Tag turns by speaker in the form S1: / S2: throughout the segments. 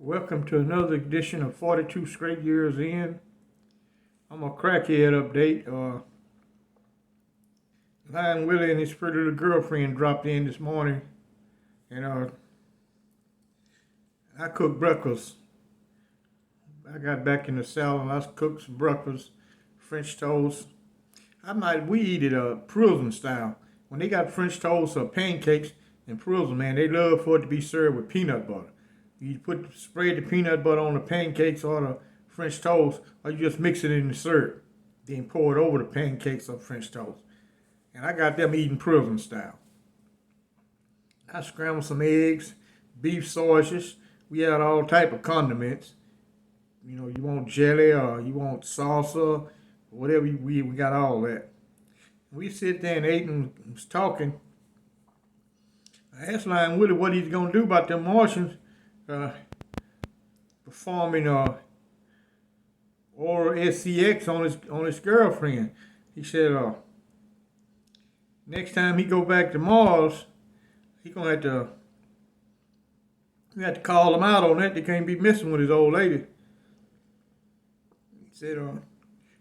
S1: Welcome to another edition of 42 Straight Years In. I'm a crackhead update. Lion Willie and his pretty little girlfriend dropped in this morning, and I cooked breakfast. I got back in the salad and I cooked some breakfast, French toast. We eat it prison style. When they got French toast or pancakes in prison, man, they love for it to be served with peanut butter. You spread the peanut butter on the pancakes or the French toast, or you just mix it in the syrup, then pour it over the pancakes or French toast. And I got them eating prison style. I scrambled some eggs, beef sausages. We had all type of condiments. You know, you want jelly or you want salsa, whatever we got all that. We sit there and ate and was talking. I asked Lion Willie what he's gonna do about them Martians performing oral SCX on his girlfriend. He said next time he go back to Mars, he gonna have to call him out on that. They can't be messing with his old lady. He said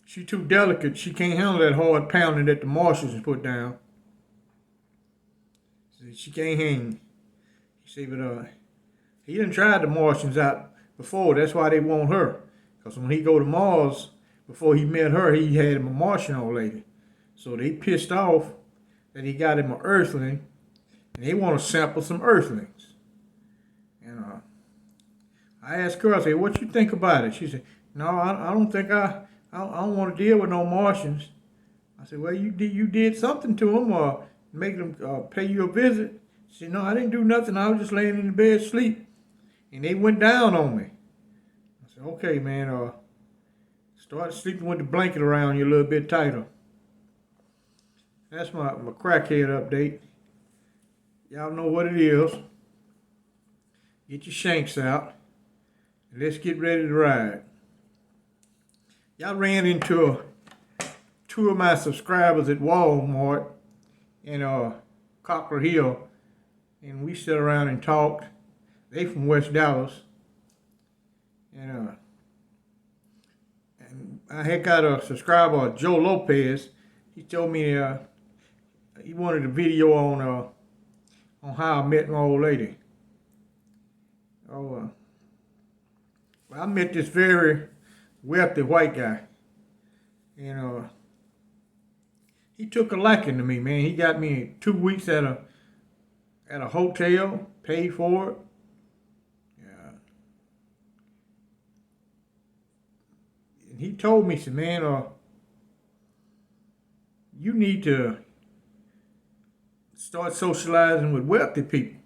S1: she too delicate. She can't handle that hard pounding that the Martians put down. He said she can't hang. He said, but he done tried the Martians out before. That's why they want her. Because when he go to Mars, before he met her, he had him a Martian old lady. So they pissed off that he got him an Earthling, and they want to sample some Earthlings. And I asked her, I said, what you think about it? She said, no, I don't think I don't want to deal with no Martians. I said, well, you did something to them or make them pay you a visit. She said, no, I didn't do nothing. I was just laying in the bed asleep. And they went down on me. I said, okay, man, start sleeping with the blanket around you a little bit tighter. That's my crackhead update. Y'all know what it is. Get your shanks out. And let's get ready to ride. Y'all ran into two of my subscribers at Walmart in Cockrell Hill. And we sat around and talked. They from West Dallas. And I had got a subscriber, Joe Lopez. He told me he wanted a video on how I met my old lady. Well, I met this very wealthy white guy. And he took a liking to me, man. He got me 2 weeks at a hotel, paid for it. And he told me, he said, man, you need to start socializing with wealthy people.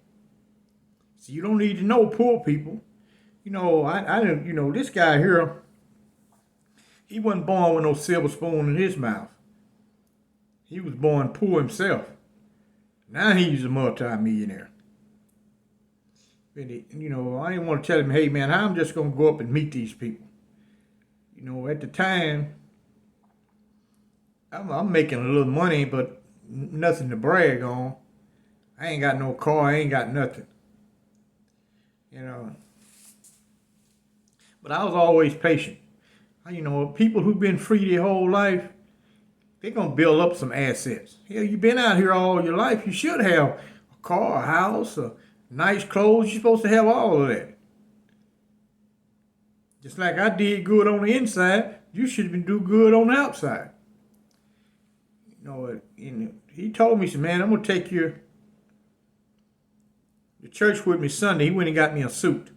S1: So you don't need to know poor people. You know, I didn't, you know, this guy here, he wasn't born with no silver spoon in his mouth. He was born poor himself. Now he's a multi-millionaire. But you know, I didn't want to tell him, hey man, I'm just going to go up and meet these people. You know, at the time, I'm making a little money, but nothing to brag on. I ain't got no car, I ain't got nothing. You know. But I was always patient. You know, people who've been free their whole life, they're going to build up some assets. Hell, you've been out here all your life. You should have a car, a house, nice clothes. You're supposed to have all of that. Just like I did good on the inside, you should do good on the outside. You know, he told me, he said, man, I'm going to take you to church with me Sunday. He went and got me a suit.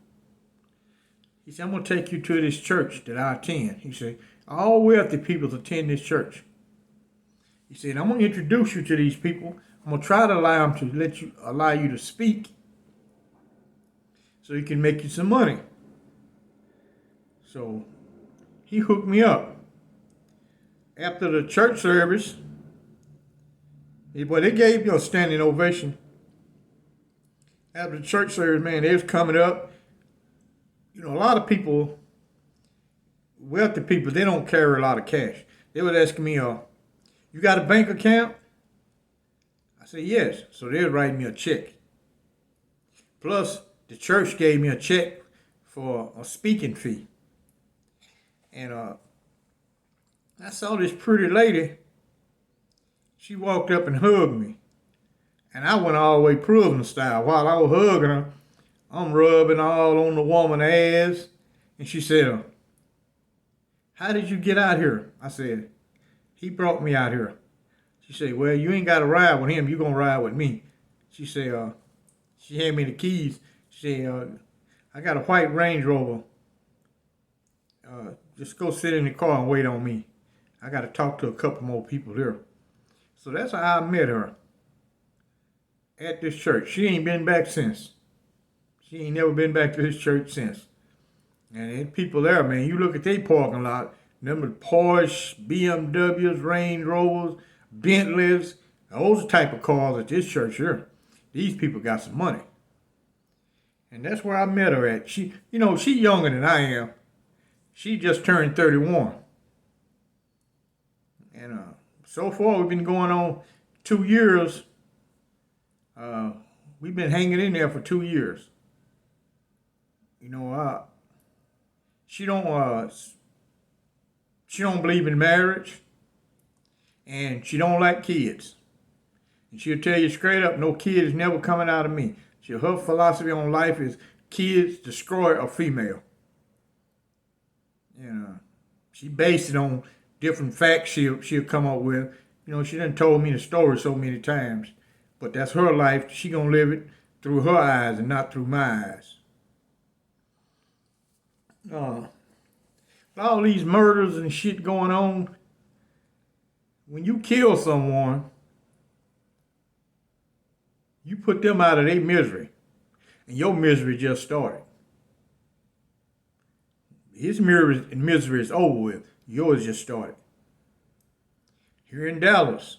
S1: He said, I'm going to take you to this church that I attend. He said, all wealthy people attend this church. He said, I'm going to introduce you to these people. I'm going to try to allow you to speak so you can make you some money. So he hooked me up. After the church service, they gave me a standing ovation. After the church service, man, they was coming up. You know, a lot of people, wealthy people, they don't carry a lot of cash. They would ask me, you got a bank account? I said, yes. So they'd write me a check. Plus, the church gave me a check for a speaking fee. And I saw this pretty lady. She walked up and hugged me. And I went all the way prison style. While I was hugging her, I'm rubbing all on the woman's ass. And she said, how did you get out here? I said, he brought me out here. She said, well, you ain't got to ride with him. You going to ride with me. She said, she handed me the keys. She said, I got a white Range Rover. Just go sit in the car and wait on me. I got to talk to a couple more people here. So that's how I met her. At this church. She ain't been back since. She ain't never been back to this church since. And there's people there, man. You look at their parking lot, them Porsche, BMWs, Range Rovers, Bentleys, those type of cars at this church here. These people got some money. And that's where I met her at. She younger than I am. She just turned 31. And so far we've been going on 2 years. We've been hanging in there for 2 years. She don't believe in marriage, and she don't like kids. And she'll tell you straight up, no kid is never coming out of me. Her philosophy on life is kids destroy a female. She based it on different facts she'll come up with. She done told me the story so many times. But that's her life. She gonna live it through her eyes and not through my eyes. All these murders and shit going on, when you kill someone, you put them out of their misery. And your misery just started. His misery is over with. Yours just started. Here in Dallas,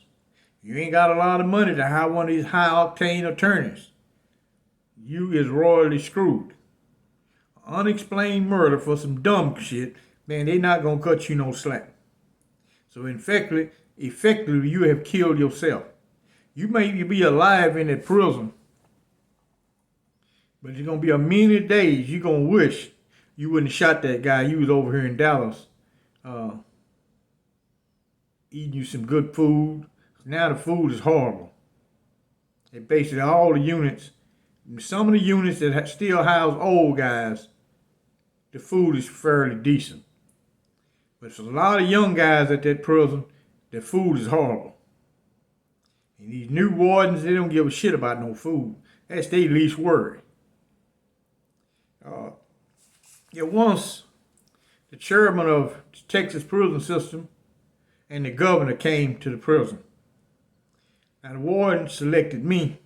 S1: you ain't got a lot of money to hire one of these high-octane attorneys. You is royally screwed. Unexplained murder for some dumb shit, man, they not going to cut you no slack. So effectively, you have killed yourself. You may be alive in that prison, but there's going to be a many days you're going to wish you wouldn't have shot that guy. You was over here in Dallas eating you some good food. Now the food is horrible. They basically all the units, some of the units that still house old guys, the food is fairly decent. But there's a lot of young guys at that prison, the food is horrible. And these new wardens, they don't give a shit about no food. That's their least worry. Once the chairman of the Texas prison system and the governor came to the prison. Now the warden selected me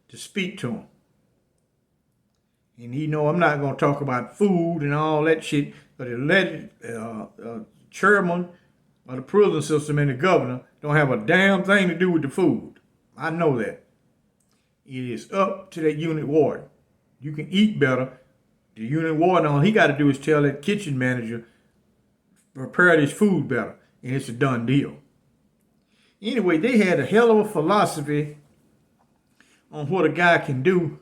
S1: to speak to him. And I'm not going to talk about food and all that shit, but the chairman of the prison system and the governor don't have a damn thing to do with the food. I know that. It is up to that unit warden. You can eat better. The unit warden, all he got to do is tell that kitchen manager, prepare this food better, and it's a done deal. Anyway, they had a hell of a philosophy on what a guy can do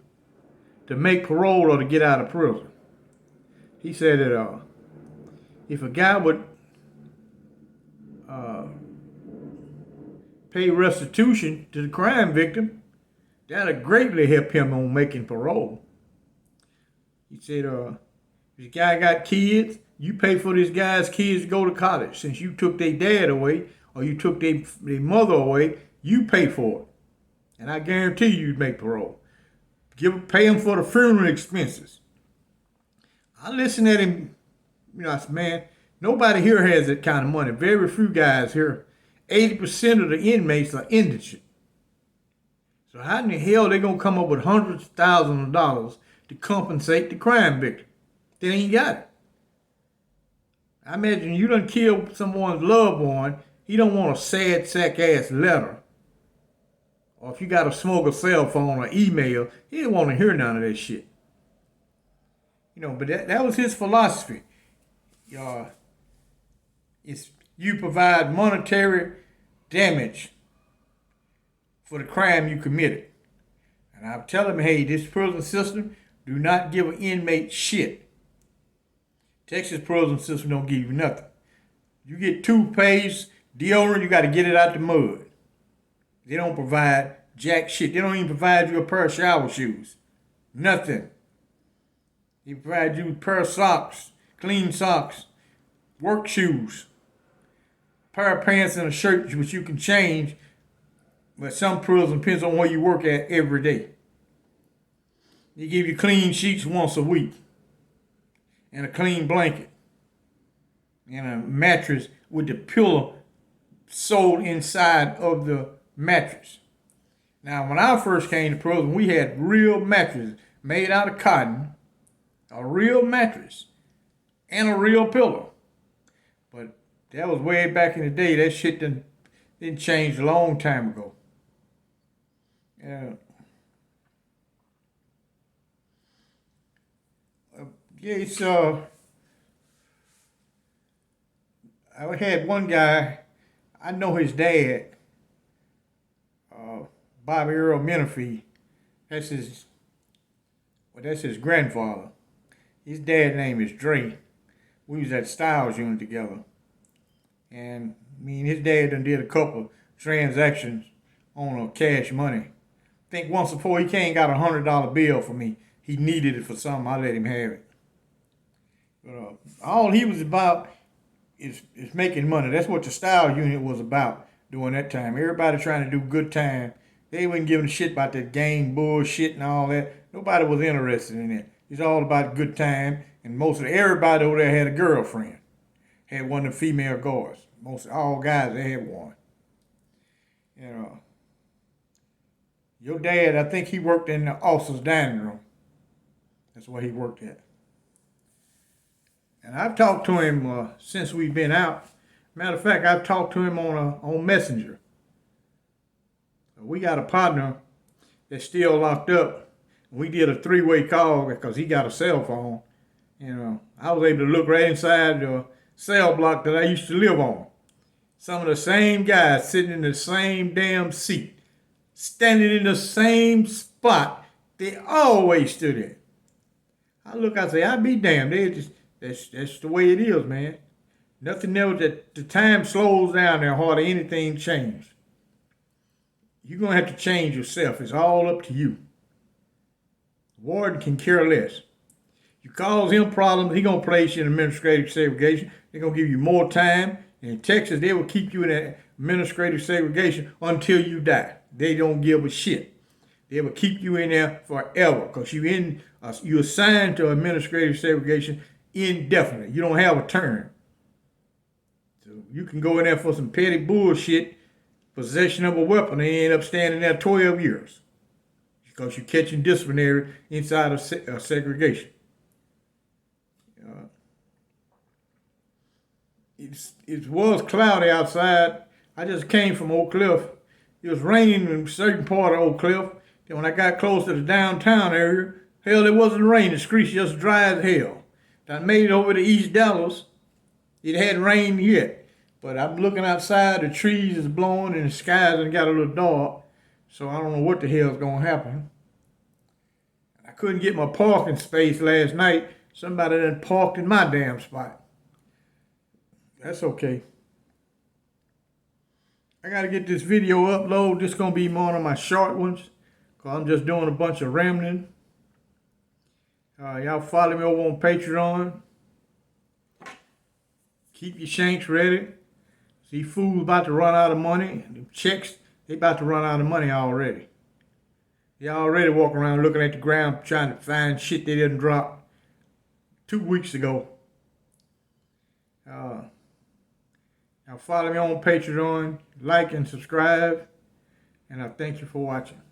S1: to make parole or to get out of prison. He said that if a guy would pay restitution to the crime victim, that'll greatly help him on making parole. He said, if the guy got kids, you pay for this guy's kids to go to college. Since you took their dad away or you took their mother away, you pay for it. And I guarantee you'd make parole. Pay him for the funeral expenses. I listened at him, I said, man, nobody here has that kind of money. Very few guys here. 80% of the inmates are indigent. So how in the hell they gonna come up with hundreds of thousands of dollars to compensate the crime victim? They ain't got it. I imagine you done killed someone's loved one, he don't want a sad sack ass letter. Or if you got to smoke a cell phone or email, he didn't want to hear none of that shit. But that was his philosophy. It's you provide monetary damage for the crime you committed. And I'm telling him, hey, this prison system do not give an inmate shit. Texas prison system don't give you nothing. You get toothpaste, deodorant, you got to get it out the mud. They don't provide jack shit. They don't even provide you a pair of shower shoes. Nothing. They provide you a pair of socks, clean socks, work shoes, a pair of pants and a shirt which you can change, but some prison depends on where you work at every day. They give you clean sheets once a week and a clean blanket and a mattress with the pillow sewed inside of the mattress. Now, when I first came to prison, we had real mattresses made out of cotton, a real mattress, and a real pillow. But that was way back in the day. That shit didn't change a long time ago. I had one guy, I know his dad, Bobby Earl Menifee. That's his grandfather. His dad's name is Dre. We was at Styles Unit together. And me and his dad done did a couple transactions on cash money. I think once before he came got $100 bill for me. He needed it for something. I let him have it. But all he was about is making money. That's what the Style Unit was about during that time. Everybody trying to do good time. They wasn't giving a shit about that gang bullshit and all that. Nobody was interested in it. It's all about good time. And everybody over there had a girlfriend. Had one of the female guards. All guys, they had one. Your dad, I think he worked in the officer's dining room. That's where he worked at. And I've talked to him since we've been out. Matter of fact, I've talked to him on Messenger. We got a partner that's still locked up. We did a 3-way call because he got a cell phone. I was able to look right inside the cell block that I used to live on. Some of the same guys sitting in the same damn seat, standing in the same spot they always stood in. I say, I'd be damned. That's the way it is, man. Nothing else. That the time slows down there, hardly anything changes. You're going to have to change yourself. It's all up to you. The warden can care less. You cause him problems, he's going to place you in administrative segregation. They're going to give you more time. In Texas, they will keep you in that administrative segregation until you die. They don't give a shit. They will keep you in there forever because you're assigned to administrative segregation indefinitely. You don't have a term. So you can go in there for some petty bullshit, possession of a weapon, and end up standing there 12 years because you're catching disciplinary inside of segregation. It was cloudy outside. I just came from Oak Cliff. It was raining in a certain part of Oak Cliff. Then when I got close to the downtown area, hell, it wasn't raining. The streets just dry as hell. I made it over to East Dallas. It hadn't rained yet. But I'm looking outside, the trees is blowing and the skies and got a little dark. So I don't know what the hell's going to happen. I couldn't get my parking space last night. Somebody done parked in my damn spot. That's okay. I got to get this video uploaded. This is going to be one of my short ones because I'm just doing a bunch of rambling. Y'all follow me over on Patreon. Keep your shanks ready. See, fools about to run out of money. The checks, they about to run out of money already. They already walk around looking at the ground trying to find shit they didn't drop 2 weeks ago. Now follow me on Patreon, like and subscribe, and I thank you for watching.